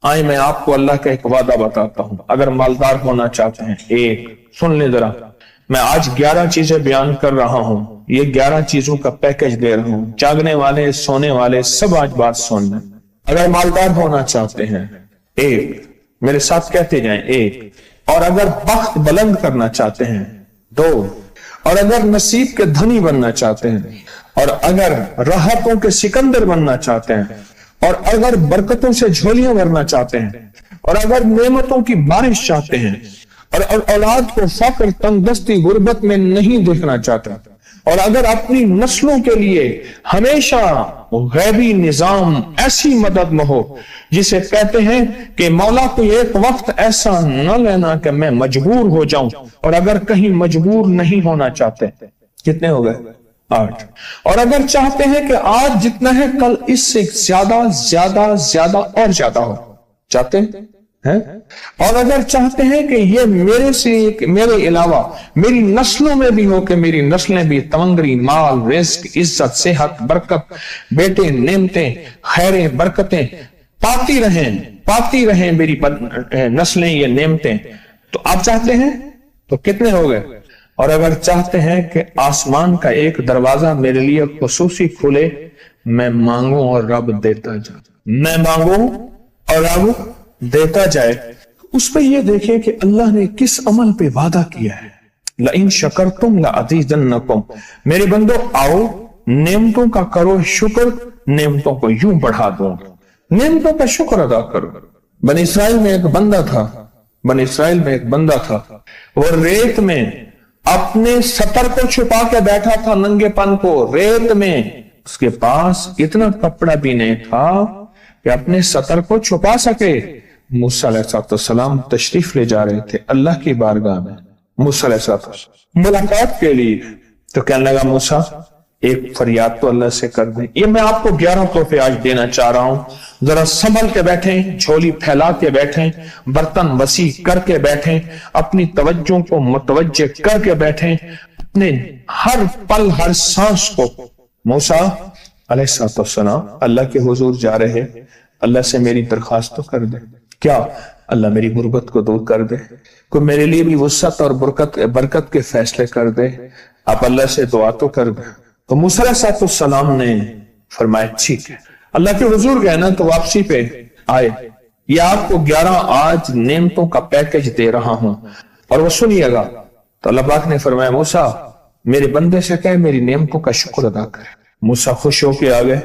آئے میں آپ کو اللہ کا ایک وعدہ بتاتا ہوں، اگر مالدار ہونا چاہتے ہیں، ایک سن لیں ذرا، میں آج 11 چیزیں بیان کر رہا ہوں، یہ 11 چیزوں کا پیکج دے رہا ہوں، جاگنے والے سونے والے سب آج بات سن لیں۔ اگر مالدار ہونا چاہتے ہیں، ایک، میرے ساتھ کہتے جائیں، ایک، اور اگر بخت بلند کرنا چاہتے ہیں، دو، اور اگر نصیب کے دھنی بننا چاہتے ہیں، اور اگر راحتوں کے سکندر بننا چاہتے ہیں، اور اگر برکتوں سے جھولیاں بھرنا چاہتے ہیں، اور اگر نعمتوں کی بارش چاہتے ہیں، اور اولاد کو فقر، تنگ دستی، غربت میں نہیں دیکھنا چاہتے، اور اگر اپنی نسلوں کے لیے ہمیشہ غیبی نظام ایسی مدد میں ہو جسے کہتے ہیں کہ مولا کو ایک وقت ایسا نہ لینا کہ میں مجبور ہو جاؤں، اور اگر کہیں مجبور نہیں ہونا چاہتے، کتنے ہو گئے؟ 8۔ اور اگر چاہتے ہیں کہ آج جتنا ہے کل اس سے زیادہ زیادہ زیادہ اور زیادہ ہو، چاہتے ہیں؟ اور اگر چاہتے ہیں کہ یہ میرے علاوہ میری نسلوں میں بھی ہو، کہ میری نسلیں بھی تمنگری، مال، رزق، عزت، صحت، برکت، بیٹے، نعمتیں، خیریں، برکتیں پاتی رہیں میری نسلیں، یہ نعمتیں، تو آپ چاہتے ہیں تو کتنے ہو گئے؟ اور اگر چاہتے ہیں کہ آسمان کا ایک دروازہ میرے لیے خصوصی کھلے، میں مانگوں اور رب دیتا جائے، میں مانگوں اور رب دیتا جائے۔ اس پہ یہ دیکھیں کہ اللہ نے کس عمل پہ وعدہ کیا ہے، لَإِن شَكَرْتُمْ لَأَزِيدَنَّكُمْ، میرے بندو آؤ نعمتوں کا کرو شکر، نعمتوں کو یوں بڑھا دوں، نعمتوں کا شکر ادا کرو۔ بنی اسرائیل میں ایک بندہ تھا، وہ ریت میں اپنے سطر کو چھپا کے بیٹھا تھا، ننگے پن کو ریت میں، اس کے پاس اتنا کپڑا بھی نہیں تھا کہ اپنے سطر کو چھپا سکے۔ موسیٰ علیہ السلام تشریف لے جا رہے تھے اللہ کی بارگاہ میں، موسیٰ علیہ السلام ملاقات کے لیے، تو کہنے لگا موسیٰ ایک فریاد تو اللہ سے کر دیں۔ یہ میں آپ کو 11 تحفے آج دینا چاہ رہا ہوں، ذرا سنبھل کے بیٹھیں، جھولی پھیلا کے بیٹھیں، برتن وسیع کر کے بیٹھیں، اپنی توجہ کو متوجہ کر کے بیٹھیں، اپنے ہر پل ہر سانس کو۔ موسیٰ علیہ السلام اللہ کے حضور جا رہے، اللہ سے میری درخواست تو کر دے، کیا اللہ میری غربت کو دور کر دے، کوئی میرے لیے بھی وسعت اور برکت کے فیصلے کر دے، آپ اللہ سے دعا تو کر دیں۔ تو موسیٰ علیہ السلام نے فرمایا ٹھیک ہے، اللہ کے حضور گئے نا تو واپسی پہ آئے، یہ آپ کو 11 آج نعمتوں کا پیکج دے رہا ہوں اور وہ سنیے گا۔ تو اللہ پاک نے فرمایا موسیٰ میرے بندے سے کہے میری نعمتوں کا شکر ادا کرے۔ موسیٰ خوش ہو کے آ گئے،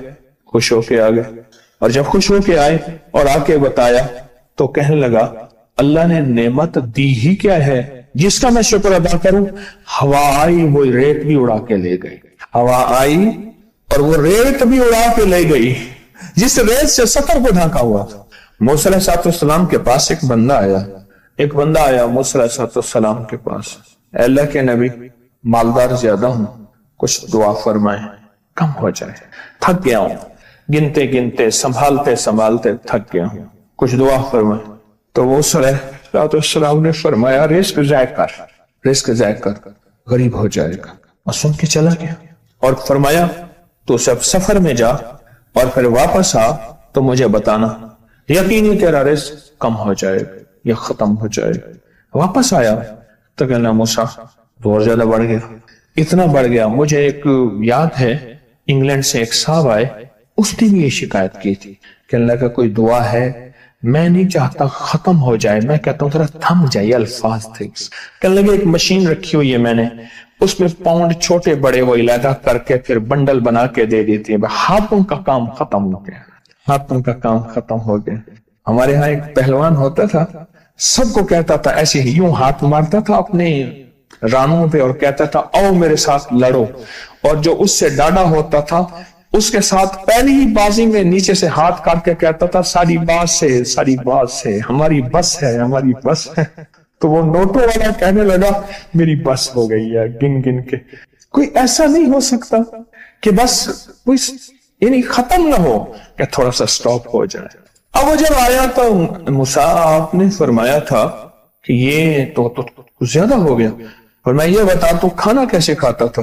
اور جب خوش ہو کے آئے اور آ کے بتایا تو کہنے لگا اللہ نے نعمت دی ہی کیا ہے جس کا میں شکر ادا کروں؟ ہوا آئی وہ ریت بھی اڑا کے لے گئی، ہوا آئی اور وہ ریت بھی اڑا کے لے گئی جس ریت سے سطر کو ڈھانکا ہوا تھا۔ موسیٰ علیہ السلام کے پاس ایک بندہ آیا موسیٰ علیہ السلام کے پاس، اے اللہ کے نبی مالدار زیادہ ہوں، کچھ دعا فرمائیں، کم ہو جائے، تھک گیا ہوں، گنتے سنبھالتے تھک گیا ہوں، کچھ دعا فرمائیں۔ تو موسیٰ علیہ السلام نے فرمایا رزق ضائع کر، غریب ہو جائے گا، اور سن کے چلا گیا اور فرمایا تو سب سفر میں جا اور پھر واپس آ تو مجھے بتانا، یقینی تیرا رزق کم ہو جائے گا یا ختم ہو جائے گا۔ واپس آیا تو کہنا موسیٰ بہت زیادہ بڑھ گیا، اتنا بڑھ گیا، مجھے ایک یاد ہے انگلینڈ سے ایک صاحب آئے، اس نے بھی یہ شکایت کی تھی، کہنے لگا کوئی دعا ہے، میں نہیں چاہتا ختم ہو جائے، میں کہتا ہوں ذرا تھم جائے، الفاظ تھے۔ کہنے لگا ایک مشین رکھی ہوئی ہے میں نے، اس میں پاؤنڈ چھوٹے بڑے وہ علیحدہ کر کے پھر بنڈل بنا کے دے دیتی ہے، ہاتھوں کا کام ختم ہو گیا۔ ہمارے ہاں ایک پہلوان ہوتا تھا، سب کو کہتا تھا ایسے ہی، یوں ہاتھ مارتا تھا اپنے رانوں پہ اور کہتا تھا آؤ میرے ساتھ لڑو، اور جو اس سے ڈاڈا ہوتا تھا اس کے ساتھ پہلی ہی بازی میں نیچے سے ہاتھ کاٹ کے کہتا تھا ساری بات سے ہماری بس ہے۔ تو وہ نوٹوں والا کہنے لگا میری بس ہو گئی ہے، گن کے۔ کوئی ایسا نہیں ہو سکتا کہ بس کوئی یعنی ختم نہ ہو، کہ تھوڑا سا سٹاپ ہو جائے۔ اب وہ جب آیا تو موسیٰ آپ نے فرمایا تھا کہ یہ تو زیادہ ہو گیا، فرمایا یہ بتا تو کھانا کیسے کھاتا تھا؟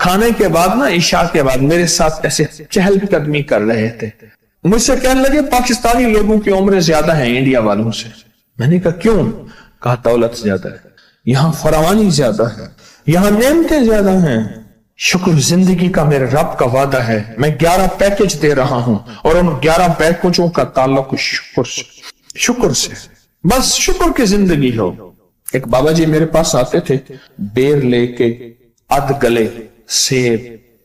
کھانے کے بعد نا عشاء کے بعد میرے ساتھ ایسے چہل قدمی کر رہے تھے. مجھ سے کہنے لگے پاکستانی لوگوں کی عمریں زیادہ ہیں انڈیا والوں سے. میں نے کہا کیوں؟ کہا دولت زیادہ ہے, یہاں فراوانی زیادہ ہے, یہاں نعمتیں زیادہ ہیں. شکر زندگی کا میرے رب کا وعدہ ہے, میں 11 پیکج دے رہا ہوں اور ان 11 پیکجوں کا تعلق شکر سے. بس شکر کی زندگی ہو. ایک بابا جی میرے پاس آتے تھے, بیر لے کے, اد گلے, سیب,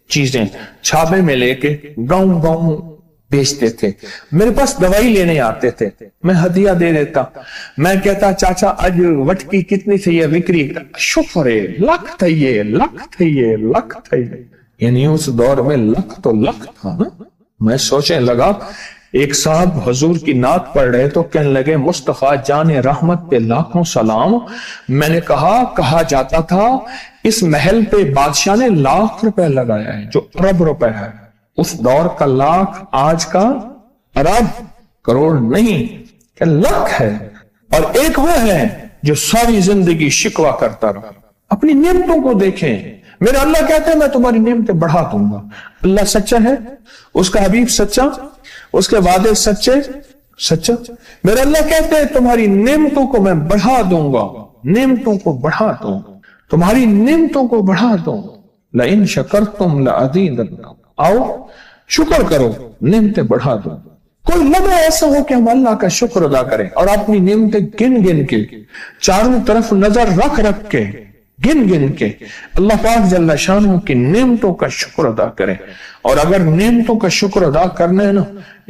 چیزیں چھابے میں لے کے گاؤں گاؤں بیچتے تھے. میرے پاس دوائی لینے آتے تھے, میں ہدیہ دے دیتا. میں کہتا چاچا آج وٹکی کتنی تھی یہ وکری؟ شکر ہے, لکھ تھے, لکھ تھے. یعنی اس دور میں لکھ تو لکھ تھا نا. میں سوچنے لگا, ایک صاحب حضور کی نعت پڑھ رہے تو کہنے لگے مصطفیٰ جان رحمت پہ لاکھوں سلام. میں نے کہا جاتا تھا اس محل پہ بادشاہ نے ₹1,00,000 لگایا ہے جو ارب روپے ہے. اس دور کا لاکھ آج کا ارب کروڑ نہیں کہ لاکھ ہے. اور ایک وہ ہے جو ساری زندگی شکوہ کرتا رہا. اپنی نعمتوں کو دیکھیں. میرا اللہ کہتا ہے میں تمہاری نعمتیں بڑھا دوں گا. اللہ سچا ہے, اس کا حبیب سچا, اس کے وعدے سچا. میرا اللہ کہتے ہیں تمہاری نعمتوں کو میں بڑھا دوں گا, نعمتوں کو بڑھا دوں, تمہاری نعمتوں کو بڑھا دوں. لئن شکرتم لأزیدنکم, آؤ شکر کرو, نعمتیں بڑھا دوں. کوئی لمحہ ایسا ہو کہ ہم اللہ کا شکر ادا کریں اور اپنی نعمتیں گن گن کے, چاروں طرف نظر رکھ کے, گن کے اللہ پاک جل شانہ کی نعمتوں کا شکر ادا کریں. اور اگر نعمتوں کا شکر ادا کرنا ہے نا,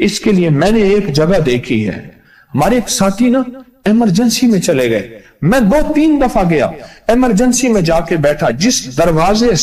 اس کے لیے میں نے ایک جگہ دیکھی ہے. ہمارے ایک ساتھی نا ایمرجنسی میں چلے گئے. میں 2-3 دفعہ گیا, ایمرجنسی میں جا کے بیٹھا. جس دروازے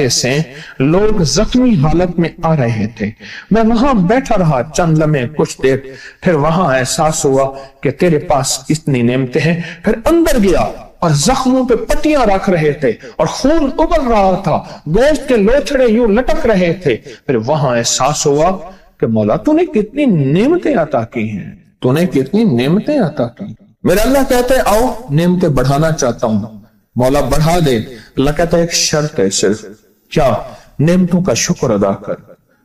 سے لوگ زخمی حالت میں آ رہے تھے, میں وہاں بیٹھا رہا چند لمحے, کچھ دیر. پھر وہاں احساس ہوا کہ تیرے پاس اتنی نعمتیں ہیں. پھر اندر گیا اور زخموں پہ پٹیاں رکھ رہے تھے اور خون ابل رہا تھا, گوشت کے لوتھڑے یوں لٹک رہے تھے. پھر وہاں احساس ہوا کہ مولا تو نے کتنی نعمتیں عطا کی ہیں, تو نے کتنی نعمتیں عطا کی. میرا اللہ کہتا ہے آؤ نعمتیں بڑھانا چاہتا ہوں. مولا بڑھا دے. اللہ کہتا ہے ایک شرط ہے صرف, کیا؟ نعمتوں کا شکر ادا کر,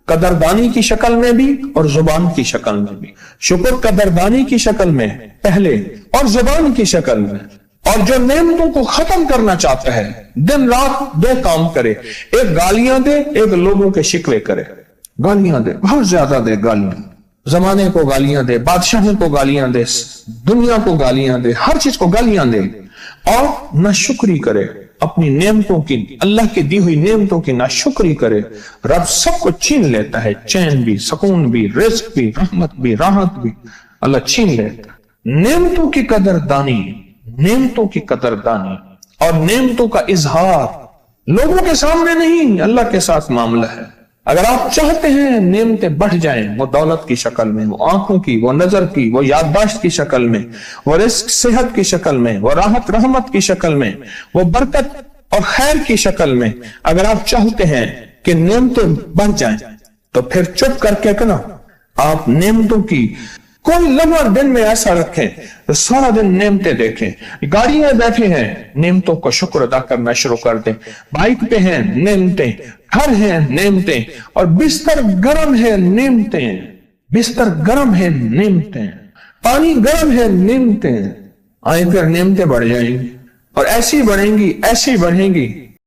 قدردانی کی شکل میں بھی اور زبان کی شکل میں بھی. شکر قدردانی کی شکل میں پہلے اور زبان کی شکل میں. اور جو نعمتوں کو ختم کرنا چاہتا ہے دن رات 2 کام کرے, ایک گالیاں دے, ایک لوگوں کے شکوے کرے. گالیاں دے, بہت زیادہ دے گالیاں, زمانے کو گالیاں دے, بادشاہوں کو گالیاں دے, دنیا کو گالیاں دے, ہر چیز کو گالیاں دے. اور ناشکری کرے اپنی نعمتوں کی, اللہ کی دی ہوئی نعمتوں کی ناشکری کرے. رب سب کو چھین لیتا ہے, چین بھی, سکون بھی, رزق بھی, رحمت بھی, راحت بھی, اللہ چھین لیتا ہے. نعمتوں کی قدردانی, نعمتوں کی قدردانی اور نعمتوں کا اظہار لوگوں کے سامنے نہیں, اللہ کے ساتھ معاملہ ہے. اگر آپ چاہتے ہیں نعمتیں بڑھ جائیں, وہ دولت کی شکل میں, وہ آنکھوں کی, وہ نظر کی, وہ یادداشت کی شکل میں, وہ رزق صحت کی شکل میں, وہ راحت رحمت کی شکل میں, وہ برکت اور خیر کی شکل میں, اگر آپ چاہتے ہیں کہ نعمتیں بڑھ جائیں تو پھر چپ کر کے نا آپ نعمتوں کی کوئی لمحہ دن میں ایسا رکھیں تو سارا دن نعمتیں دیکھیں. گاڑی میں بیٹھے ہیں, نعمتوں کا شکر ادا کرنا شروع کر دیں. بائک پہ ہیں, نعمتیں. گھر ہیں, نعمتیں. اور بستر گرم ہے, نعمتیں. بستر گرم ہے, نعمتیں. پانی گرم ہے, نعمتیں. آئیں پھر نعمتیں بڑھ جائیں گی اور ایسی بڑھیں گی, ایسی بڑھیں گی